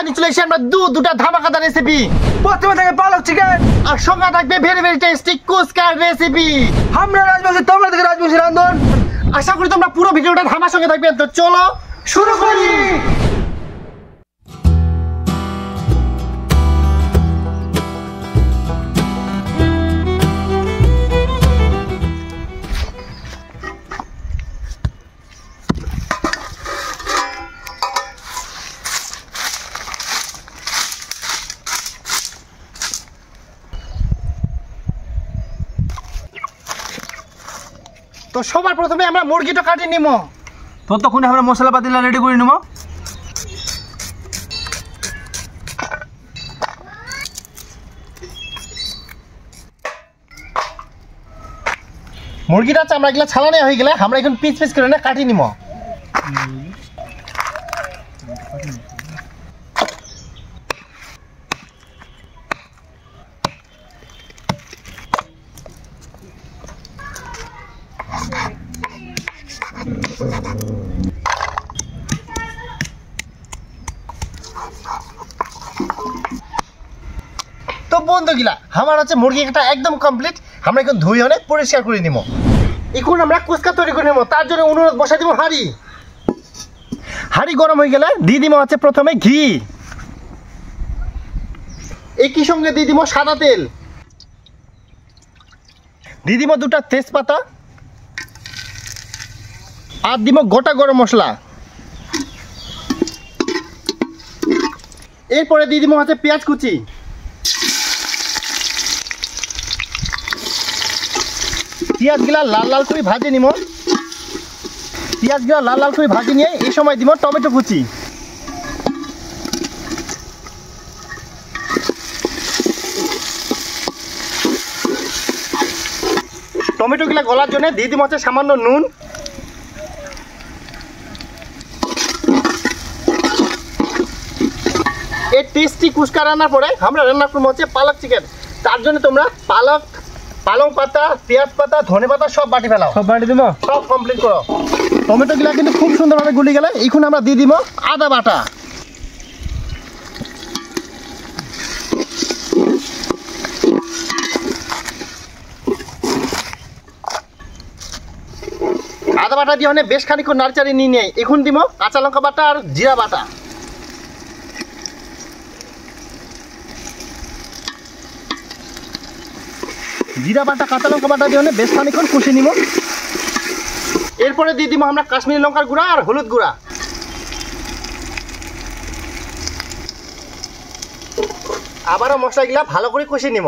নিয়ে চলে এসে আমরা দুটা ধামাকাদার রেসিপি। প্রথমে থাকে পালক চিকেন, আর সঙ্গে থাকবে ভেরি ভেরি টেস্টি কুচকার রেসিপি। আমরা রাজবংশী, তোমরা থেকে রাজবংশী রান্ধন। আশা করি তোমরা পুরো ভিডিওটা আমার সঙ্গে থাকবে। তো চলো শুরু করি। তো সবার প্রথমে আমরা মুরগিটা কাটি নিব। ততক্ষণে আমরা মশলাপাতিলা রেডি করে নেব। মুরগিটা চামড়া গুলা ছালানো হয়ে গেলে আমরা এখন পিস পিস করে কাটি নিব। তো বন্ধুগুলা আমার হচ্ছে মুরগিটা একদম কমপ্লিট। আমরা এখন ধুই অনেক পরিষ্কার করে নিব। এখন আমরা কুচকা তৈরি করে নেব। তার জন্য অনুরোধ বসাই দিব হাঁড়ি গরম হয়ে গেলে দিয়ে দিব হচ্ছে প্রথমে ঘি। একই সঙ্গে দিয়ে দিব সাদা তেল, দিয়ে দিব দুটা তেজপাতা, আর দিব গোটা গরম মশলা। এরপরে দিয়ে দিব হচ্ছে পেঁয়াজ কুচি। পেঁয়াজগুলা লাল লাল করে ভাজে নিব। পেঁয়াজগুলা লাল লাল করে ভাজি নিয়ে এই সময় দিব টমেটো কুচি। টমেটোগুলা গলার জন্য দিয়ে দিব হচ্ছে সামান্য নুন। এই টেস্টি কুচকা রান্নার পরে আমরা রান্না করবো হচ্ছে পালক চিকেন। তার জন্য তোমরা পালং পাতা, পেঁয়াজ পাতা, ধনে পাতা সব বাটি ফেলাও। সব বাটি দিব, সব কমপ্লিট করো। টমেটো গুলা কিন্তু খুব সুন্দরভাবে গুলি গেলে এখন আমরা দিয়ে দিব আদা বাটা। আদা বাটা দিয়ে অনেক বেশ খানিক নাড়চাড়ি নিয়ে নেই। এখন দিব কাঁচা লঙ্কা বাটা আর জিরা বাটা। জিরা বাটা কাঁচা লঙ্কা বাটা দিয়ে বেশ খানিক্ষণ কষে নিব। এরপরে দিয়ে দিব আমরা কাশ্মীরি লঙ্কার গুঁড়া আর হলুদ গুঁড়া। আবারও মশলাগুলা ভালো করে কষে নিব।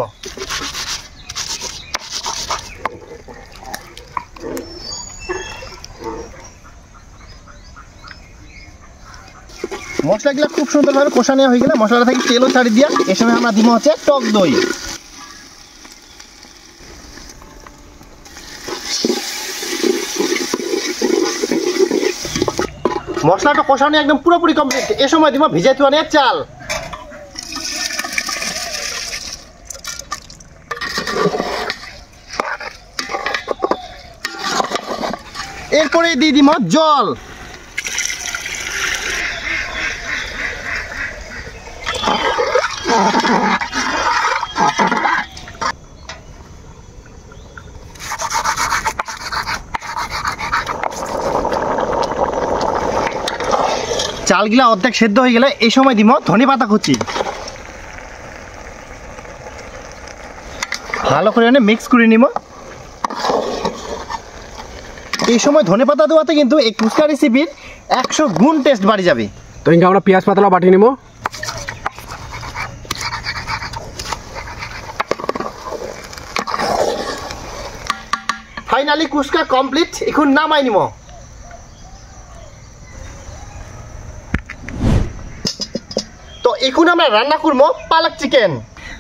মশলাগুলা খুব সুন্দরভাবে কষানো হয়ে গেলে মশলাটা থেকে তেলও ছাড়ি দিয়া এ সময় আমরা দিব হচ্ছে টক দই। মশলাটা কষানো একদম পুরোপুরি কমপ্লিট। এ সময় দিব ভিজাই থুয়া চাল। এরপরে দিয়ে দিব জল। চালগুলা অর্ধেক সেদ্ধ হয়ে গেলে এই সময় দিব ধনে পাতা কুচি। ভালো করে মিক্স করে নিব। এই সময় ধনে পাতা দেওয়াতে কিন্তু এই কুচকা রেসিপির 100 গুণ টেস্ট বাড়ি যাবে। তো ইনকা আমরা পেঁয়াজ পাতালা বাটি নিব। ফাইনালি কুচকা কমপ্লিট। এখন নামাই নিব। তো এখন আমরা রান্না করবো পালক চিকেন।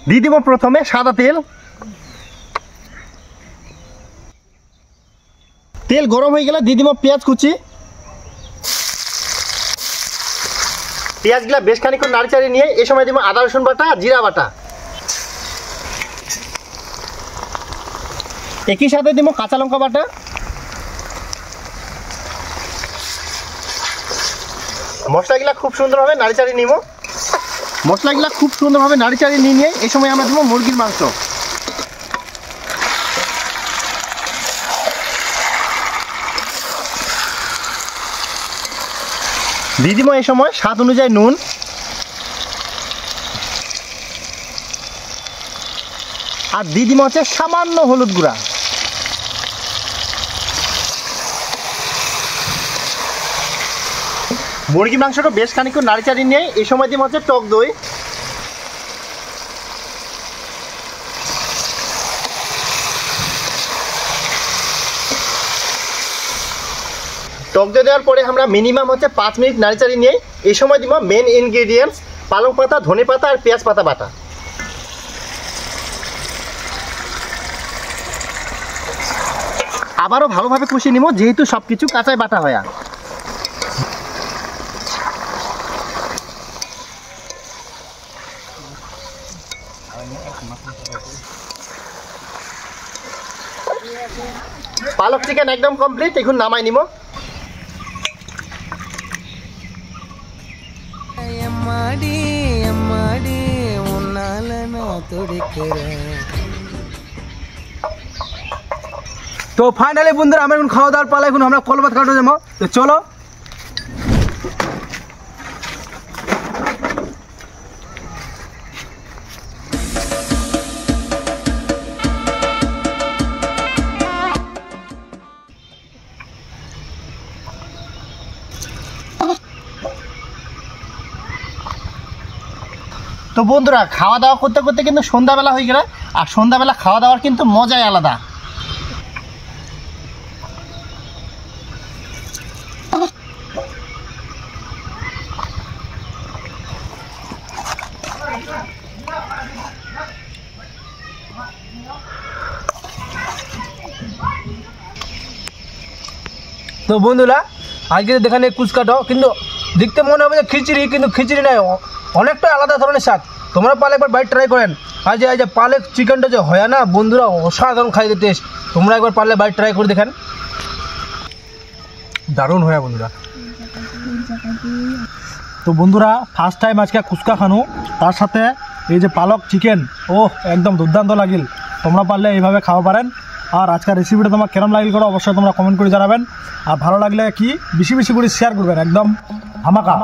দিয়ে দিব প্রথমে সাদা তেল। তেল গরম হয়ে গেলে দিয়ে দিব পেঁয়াজ কুচি। পেঁয়াজগুলা বেশ খানিক্ষণ নাড়িচাড়ি নিয়ে এই সময় দিব আদা রসুন বাটা, জিরা বাটা। একই সাথে দিব কাঁচা লঙ্কা বাটা। মশলাগুলা খুব সুন্দরভাবে নাড়িচাড়ি নিব। মশলাগুলো খুব সুন্দরভাবে নাড়ি চাড়িয়ে নিয়ে এই সময় আমরা দেবো মুরগির মাংস। দিয়ে দিব এই সময় স্বাদ অনুযায়ী নুন, আর দিয়ে দিব হচ্ছে সামান্য হলুদ গুঁড়া। মুরগি মাংসটা বেশ খানিকক্ষণ নাড়ি চাড়িয়ে নিয়ে এই সময় দিব হচ্ছে টক দই। টক দই দেওয়ার পরে আমরা মিনিমাম হচ্ছে 5 মিনিট নাড়ি চাড়িয়ে নিয়ে এই সময় দিব মেন ইনগ্রেডিয়েন্টস পালং পাতা, ধনে পাতা আর পেঁয়াজ পাতা বাটা। আবারও ভালোভাবে কষিয়ে নিব, যেহেতু সব কিছু কাঁচায় বাটা হয়। পালক চিকেন একদম কমপ্লিট, এখন নামাই নিব। তো ফাইনালি বন্ধুরা আমরা এখন খাওয়া দাওয়ার পালা, এখন আমরা কল ভাত খাওয়াতে যাবো। তো চলো। তো বন্ধুরা খাওয়া দাওয়া করতে করতে কিন্তু সন্ধ্যাবেলা হয়ে গেল, আর সন্ধ্যাবেলা খাওয়া দাওয়ার কিন্তু মজাই আলাদা। তো বন্ধুরা আজকে দেখানে কুচকাটো, কিন্তু দেখতে মনে হবে যে খিচুড়ি, কিন্তু খিচুড়ি নয়, অনেকটা আলাদা ধরনের স্বাদ। তোমরা পালে একবার বাইট ট্রাই করেন। আজ এই যে পালক চিকেনটা যে হয় না বন্ধুরা, অসাধারণ খাইতে টেস্ট। তোমরা একবার পারলে বাইট ট্রাই করে দেখেন, দারুণ হয় বন্ধুরা। তো বন্ধুরা ফার্স্ট টাইম আজকে ফুচকা খানো, তার সাথে এই যে পালক চিকেন, ও একদম দুর্দান্ত লাগিল। তোমরা পারলে এইভাবে খাওয়া পারেন। আর আজকের রেসিপিটা তোমার কেরম লাগিল করো অবশ্যই তোমরা কমেন্ট করে জানাবেন। আর ভালো লাগলে কি বেশি বেশি করে শেয়ার করবেন, একদম ধামাকা।